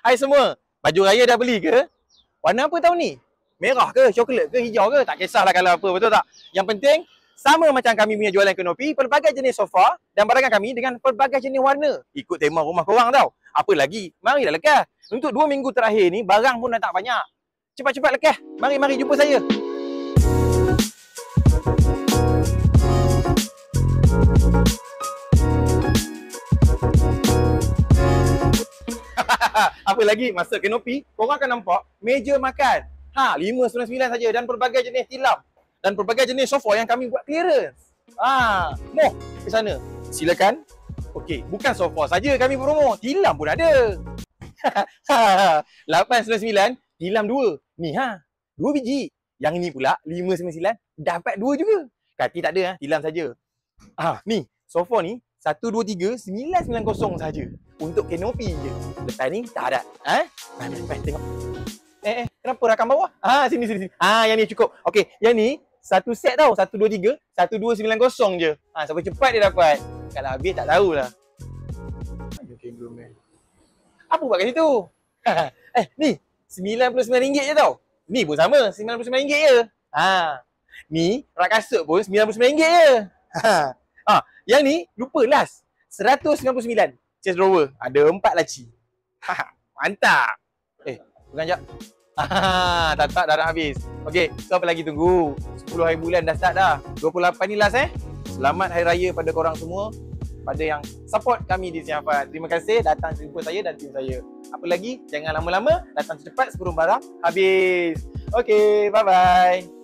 Hai semua, baju raya dah beli ke? Warna apa tahun ni? Merah ke, coklat ke, hijau ke? Tak kisahlah kalau apa, betul tak? Yang penting, sama macam kami punya jualan Kenopi, pelbagai jenis sofa dan barangan kami dengan pelbagai jenis warna. Ikut tema rumah korang tau. Apa lagi? Marilah lekas. Untuk 2 minggu terakhir ni, barang pun dah tak banyak. Cepat-cepat lekas. Mari jumpa saya. Apa lagi? Masa Kenopi, korang akan nampak meja makan. RM599 saja dan pelbagai jenis tilam. Dan pelbagai jenis sofa yang kami buat clearance. Moh ke sana. Silakan. Okey, bukan sofa saja kami promo, tilam pun ada. 899, tilam 2. Ni 2 biji. Yang ni pula 599, dapat 2 juga. Kati tak ada, tilam saja. Ni, sofa ni 123 990 saja. Untuk Kenopi je. Lepas ni tak ada. Mai tengok. Kenapa rakam bawah? Sini. Yang ni cukup. Okey, yang ni satu set tau, 123 1290 je. Sampai cepat dia dapat. Kalau habis tak tahulah. Apa buat kat situ? Ni RM99 je tau. Ni pun sama, RM99 je. Ni rak kasut pun RM99 je. Yang ni lupa last. RM199. Chest drawer. Ada 4 laci. Mantap. Bukan jap. Tak dah nak habis. Okey, so apa lagi tunggu? 10 hari bulan dah start dah. 28 ni last Selamat Hari Raya pada korang semua. Pada yang support kami di Siafan. Terima kasih datang jumpa saya dan tim saya. Apa lagi? Jangan lama-lama, datang cepat sebelum barang habis. Okey, bye-bye.